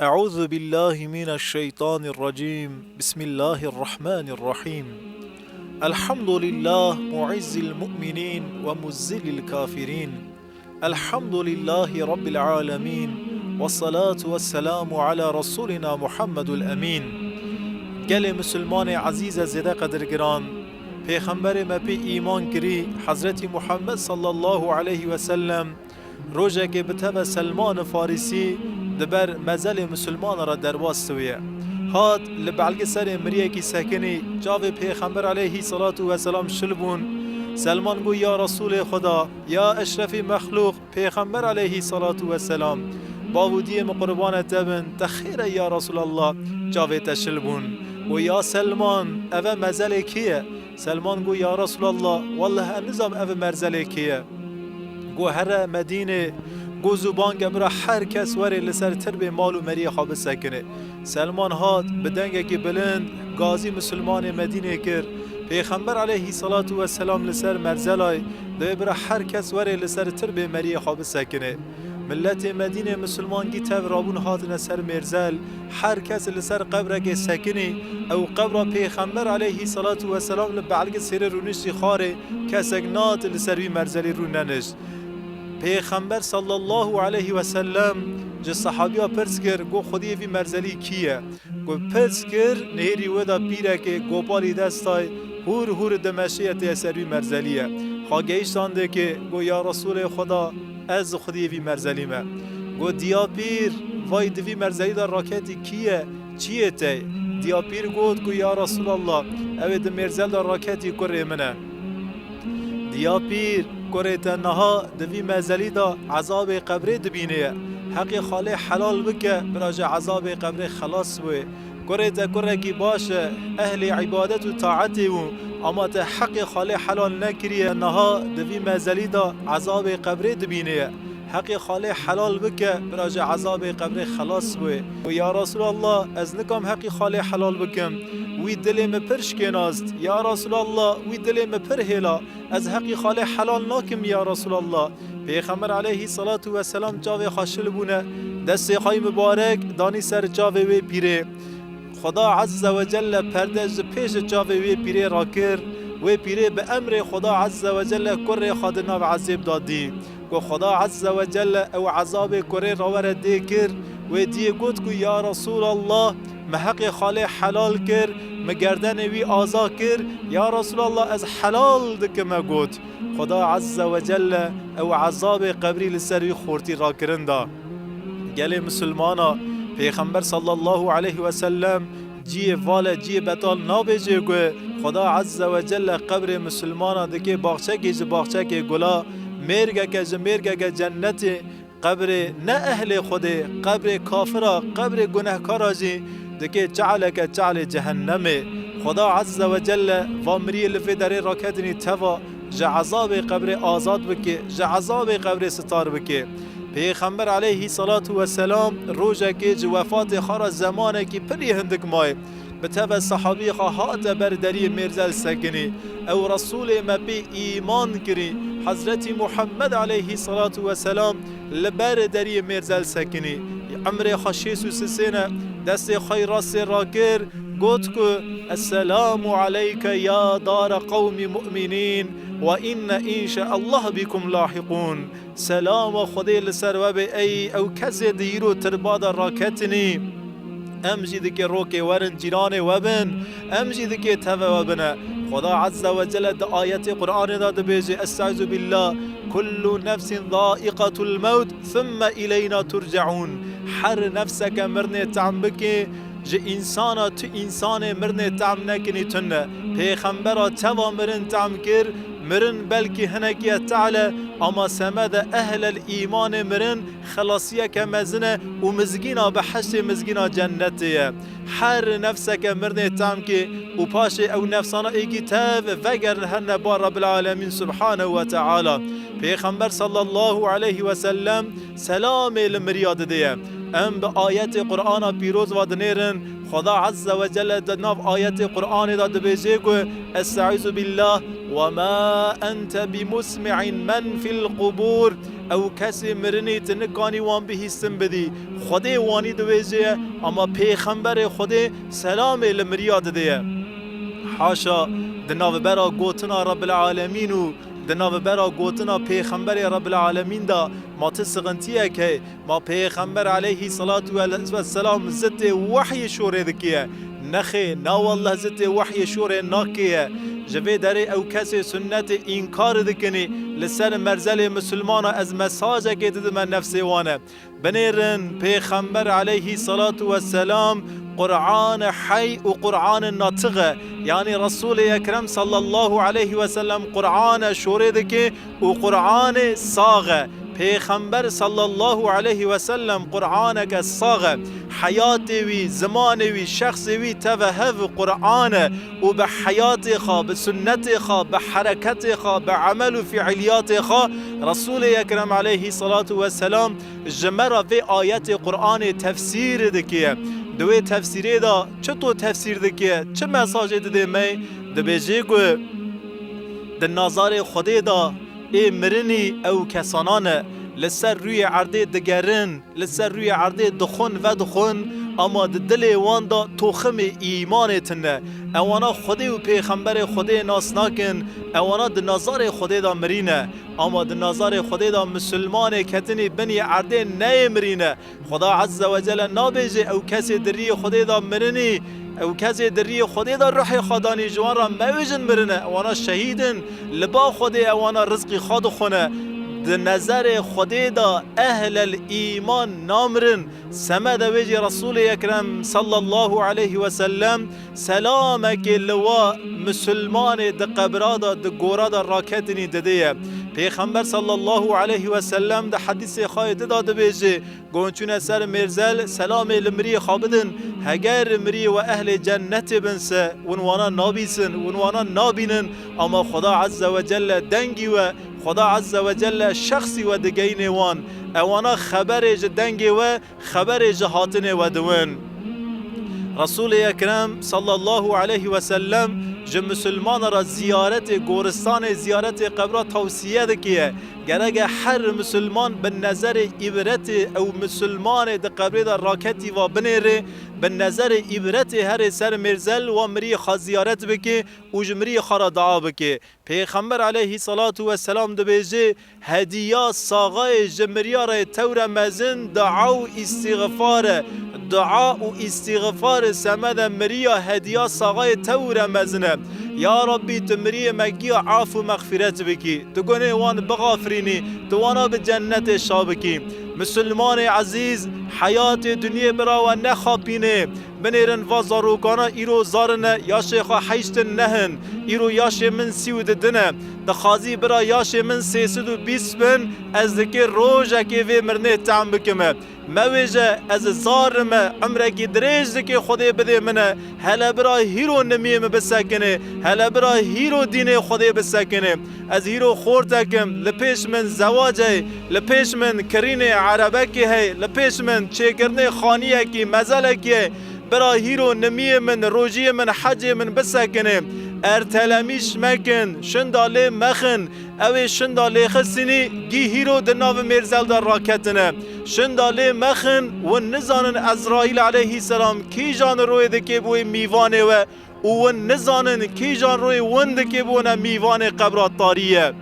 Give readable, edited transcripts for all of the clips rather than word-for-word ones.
أعوذ بالله من الشيطان الرجيم. بسم الله الرحمن الرحيم. الحمد لله معز المؤمنين ومذل الكافرين. الحمد لله رب العالمين والصلاة والسلام على رسولنا محمد الأمين. گل مسلمان عزیز زده قدرگران، پیغمبر مپی ایمان کری حضرت محمد صلی الله علیه و سلم روزه که به سلمان فارسی دبر مزل مسلمان را درواز سویه هات لبعلق سر مریه کی سکنی جاو پیغمبر علیه صلاة و سلام شلبون. سلمان گو یا رسول خدا، یا اشرف مخلوق پیغمبر علیه صلاة و سلام، باودی مقربان تبن تخیر یا رسول الله جاو تشلبون. و یا سلمان اوه مزل کیه؟ سلمان گو یا رسول الله والله النظام اوه مرزل کیه؟ گو هر مدینه گو زبان گبرا هر کس وری لسر ترب مال و مری خواب سکنه. سلمان هات بدنگه که بلند گازی مسلمان مدینه کر. پیغمبر علیه صلاة و سلام لسر مرزلای دوی برا هر کس وری لسر ترب مری خواب سکنه. ملت مدینه مسلمان گی تف رابون هاتن سر مرزل هر کس لسر قبره که سکنی او قبره پیغمبر علیه صلاة و سلام لبعلق سیر رونشتی خاره کسک نات لسر بی مرزلی رو ننشت. پیغمبر صلی الله علیه و سلم جه صحابیا پرس کر گو خودی وی مرزلی کیه؟ گو پرس کر نهری ودا پیره که گوپالی دستای هور دمشیت اثر وی مرزلیه. خاگهیشتان ده که گو یا رسول خدا از خودی وی مرزلیمه. گو دیا پیر وای دوی مرزلی دا راکتی کیه؟ چیه تی؟ دیا پیر گود گو یا رسول الله اوه ده مرزل دا راکتی کره منه. دیا پیر کره تنها دوی مرزلی دا عذاب قبره دبینه. حق خاله حلال بکه براج عذاب قبره خلاص بوه. کره کی باشه اهل عبادت و طاعتی و اما ته حق خاله حلال نکریه نها دوی مرزلی دا عذاب قبره دبینه. حق خاله حلال بکه براج عذاب قبره خلاص بوه. و یا رسول الله از نکم حق خاله حلال بکم وی دلم پرش کناست. یا رسول الله وی دلم پر هلا از حق خاله حلال ناکم یا رسول الله. پیغمبر علیه صلاة و سلام جاوه خاشل بونه دست خای مبارک دانی سر جاوه وی پیره. خدا عز و جل پردج پیش جاوه وی پیره را کر وی پیره به امر خدا عز و جل کره خادنا و عذاب دادی. و خدا عز و جل او عذاب کره را ورده کر و دیه گوت کو یا رسول الله محق خاله حلال کر مگردن وی آزا کر. یا رسول الله از حلال دکمه گوت. خدا عز و جل او عذاب قبری لسر وی خورتی را کرنده. گل مسلمانا پیغمبر صلی الله علیه و سلم جی والا جی بطال نابجه گوه خدا عز و جل قبر مسلمانا دکه باغچه که گلا مرگه که جنت قبر نه اهل خوده قبر کافرا قبر گناهکارا جی دکه جعل جهنمه. خدا عز و جل وامری لفی داره راکتنی توا عذاب قبر آزاد بکه عذاب قبر ستار بکه. پیغمبر علیه صلاة و سلام روزه که وفات خارا زمانه که پلی هندک مای به تبع صحابی خواهات بردری مرزل سکنی او رسول مبی ایمان کری حضرت محمد علیه صلاة و سلام لبردری مرزل سکنی عمر خشیس و سسینه دست خیراس راکر گوت که السلام علیک یا دار قوم مؤمنین و ان شاء الله بكم لاحقون. سلام خدای لسر و به ای او کسی دیرو ترباد راکتنی امجید که روک ورن جیران وبن امجید که توا وبنه. خدا عز و جل د آیت قرآن داد بیجه استعوذ بالله كل نفس ذائقة الموت ثم الینا ترجعون. هر نفسک مرنه تعم بکی جه انسانا تو انسان مرن تعم نکنی تنه. پیغمبرا توا مرن تعم کر مرن بلکی هنگی تعالی اما سمد اهل الایمان مرن خلاصیه که مزنه و مزگینا به حشت مزگینا جنتیه. هر نفسه که مرن تعم که و پاش او نفسانا ایگی تاو وگر هن با رب العالمین سبحانه و تعالی. پیغمبر صلی الله علیه و سلم سلام لمریاد دیه ام به آیت قرآن پیروز و دنیرن خدا عز وجل دناف آيات قرآن دا دبيجيكو استعيذ بالله وما أنت بمسمع من في القبور او کسی مرنی تنکانی وان بهیستن بدی خودی وانی دویجه اما پیغمبر خودی سلام لمریاد دیه حاشا دناو برا گوتنا رب العالمین و دناو برا گوتنا پیغمبر رب العالمین دا ما تسغنتیه که ما پیغمبر علیه صلاة و السلام زد وحی شوره دکیه نخی نا والله زد وحی شوره ناکیه جوی داره او کسی سنت انکار دکنی لسر مرزل مسلمان از مساجه که دید من نفسی وانه بنیرن پیغمبر علیه صلاة و السلام قرآن حی و قرآن ناطقه یعنی رسول اکرم صلی الله علیه و سلم قرآن شوره دکی و قرآن ساغه پیغمبر صلی الله علیه و سلم قرآن که ساغه حیات وی زمان وی شخص وی توهف قرآن و به حیات خوا به سنت خوا به حرکت خوا به عمل و فعلیات خوا رسول اکرم علیه صلاة و سلام جمره و آیت قرآن تفسیر دکیه دوی تفسیره دا چطور تفسیر دکیه چه مساجه دده می دبیجه که در نظر خودی دا ای مرنی او کسانانه لسر روی عرضه دگرن لسر روی عرضه دخون و دخون اما دل وان دا توخم ایمانتنه اوانا خودی و پیغمبر خودی ناس ناکن اوانا د نظر خودی دا مرینه اما د نظر خودی دا مسلمان کتنی بنی عرضه نه مرینه خدا عز و جل نابیجه او کسی دری خودی دا مرنی او کسی دری خودی دا روح خدانی جوان را موجن مرنه اوانا شهیدن لبا خودی اوانا رزقی خود خونه د نظر خودی دا اهل الایمان نامرن سمد ویجی رسول اکرم صلی الله علیه و سلم سلامک لوا مسلمان د قبرادا د گورادا راکتنی دده پیغمبر صلی الله علیه و سلم د حدیث خواهد داده بیجی گونچون سر مرزل سلام لمری خوابدن هگر مری و اهل جنت بنسه ونوانا نابیسن ونوانا نابینن اما خدا عز و جل دنگی و خدا عز و جل شخصی و دگین وان اوانا خبر دنگی و خبر جهاتن و دوان رسول اکرم صلی الله علیه و سلم جو مسلمان را زیارت گورستان زیارت قبر توصیه دکیه گرگ هر مسلمان به نظر عبرت او مسلمان د قبر دا راکتی و بنیره به نظر عبرت هر سر مرزل و مری خوا زیارت بکی و جمری خوا دعا بکی پیغمبر علیه صلاة و سلام دبیجه هدیه ساغای جمریا را تور مزن دعا و استغفار دعا و استغفار سمد مریا هدیه ساغای تور مزنه یا ربی تمری مگی عاف و مغفرت بکی تو گونه وان بغافرینی تو وانا به جنت شابکی مسلمان عزیز حیات دنیا برا و نخاپینه بنیرن و زاروکانا ایرو زارنه یا شیخا حیشتن نهن ایرو یاش من سیود دنه دخازی برا یاش من 320 بن از دکی روژه که وی مرنه تعم بکمه مویجه از زارمه عمره دریج دکی خودی بده منه هلا برا هیرو نمیم بسکنه هلا برا هیرو دین خودی بسکنه از هیرو خورتکم لپیش من زواجه لپیش من کرین عربه که هی لپیش من چه کرنه خانیه که مزله که برا هیرو نمیه من روجی من حج من بسکنه ارتلمیش مکن شنداله مخن اوی شنداله خسینی گی هیرو دناو مرزل در راکتنه شنداله مخن و نزانن ازرائیل علیه السلام کی جان روی دکی بوی میوانه و نزانن کی جان روی وند که بونه میوان قبرات تاریه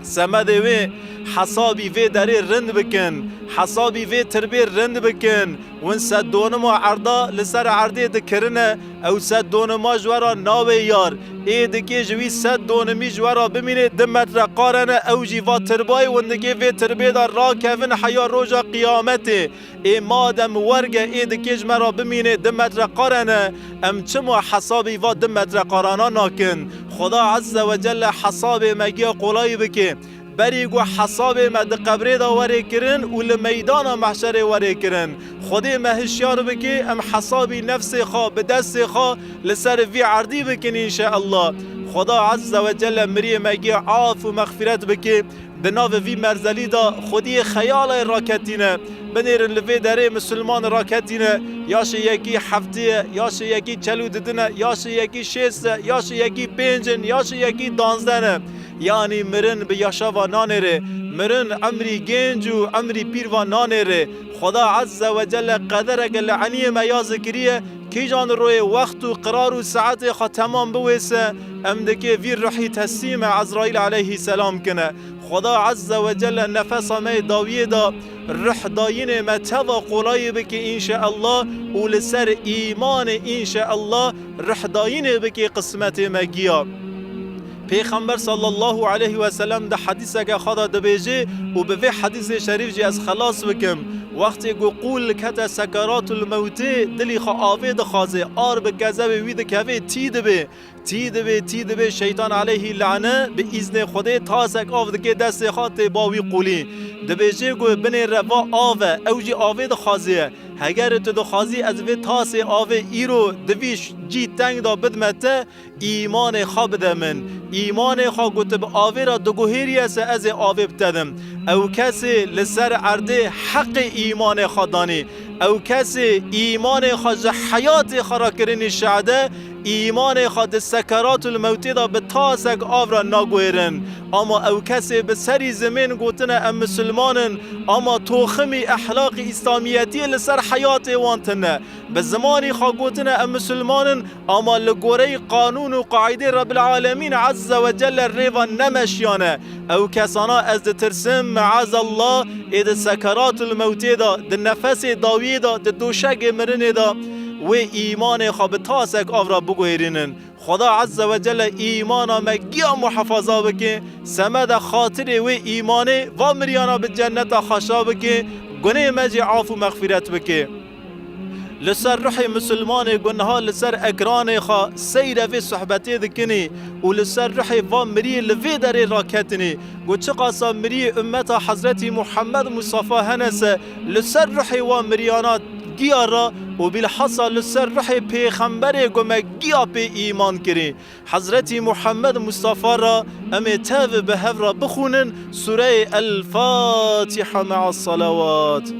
سمده وی حسابی وی داری رند بکن حسابی وی تربی رند بکن ون سد دونما عرضا لسر عرضی دکرنه او سد دونما جورا ناوی یار ای دکی جوی سد دونمی جورا بمینه دمت را قارنه او جیوا تربای وندگی وی تربی دار را کفن حیا روژا قیامته ای مادم ورگه ای دکی جمرا بمینه دمت را قارنه ام چمو حسابی و دمت را قارانا ناکن خدا عز و جل حساب مگی قولای بکه بریگو حساب مد قبره دا وری کرن و لمیدان محشر وری کرن خودی مهشیار بکی ام حسابی نفس خواه به دست خواه لسر وی عردی بکن انشاءالله خدا عز و جل مری مگی عاف و مغفرت بکی دناو وی مرزلی دا خودی خیال راکتینه بنیرن لوی داره مسلمان راکتینه یاش یکی هفته یاش یکی چلو ددنه یاش یکی شیسته یاش یکی پنجن یاش یکی دانزدنه یعنی مرن به یاشا و نانره مرن عمری گنج و عمری پیر و نانره خدا عز و جل قدرک لعنی ما ذکریه کی جان روی وقت و قرار و ساعت خا تمام بویسه امدکه وی روحی تسلیم عزرائیل علیه السلام کنه خدا عز و جل نفس ما داویه دا روح داین ما توا قولای بکی انشاءالله و لسر ایمان انشاءالله روح داین بکی قسمت مگیا پیغمبر صلی الله علیه و سلم ده حدیثه که خدا دبیجه و به وی حدیث شریف جی از خلاص بکم وقتی گو قول کت سکرات الموت دلی خوا آوه ده خوازه آر به گذب وی ده که تید به شیطان علیه لعنه به ایزن خوده تاسک آف ده که دست خواه باوی قولی دبیجه گو بنی روا آوه اوجی آوه ده خوازه اگر تو دخوازی از وی تاس آوه ایرو دویش جی تنگ دا بدمته ایمان خواه بده من ایمان خواه گوته به آوه را دگوهیری است از آوه بتدم او کسی لسر عرده حق ایمان خواه دانی او کسی ایمان خواه حیات خواه را کرنی شعده ایمان خود سکرات الموت دا به تاسک آو را نگویرن اما او کسی به سری زمین گوتنه ام مسلمانن اما توخمی اخلاق اسلامیتی لسر حیات وانتنه به زمانی خواه گوتنه ام مسلمانن اما لگوره قانون و قاعده رب العالمین عز و جل ریوان نمشیانه او کسانا از ترسم معاذ الله اید سکرات الموت دا ده نفس داوی دا ده دوشک مرن دا و ایمان خواب تاسک آف را بگویرینن خدا عز و جل ایمانا مگیا محفظا بکه سمد خاطر و ایمانه و مریانا به جنت خشا بکه گناه مجی عاف و مغفرت بکه لسر روح مسلمان گنها لسر اکران خوا سیر و صحبتی دکنی و لسر روح و مری لوی در راکتنی گو چه قاسا مری امت حضرت محمد مصطفی هنسه لسر روح و مریانات گیا را و بالحصل لسر روح پیغمبر گمه گیا پی ایمان کری حضرت محمد مصطفی را امی تاو به هف را بخونن سوره الفاتحه مع الصلوات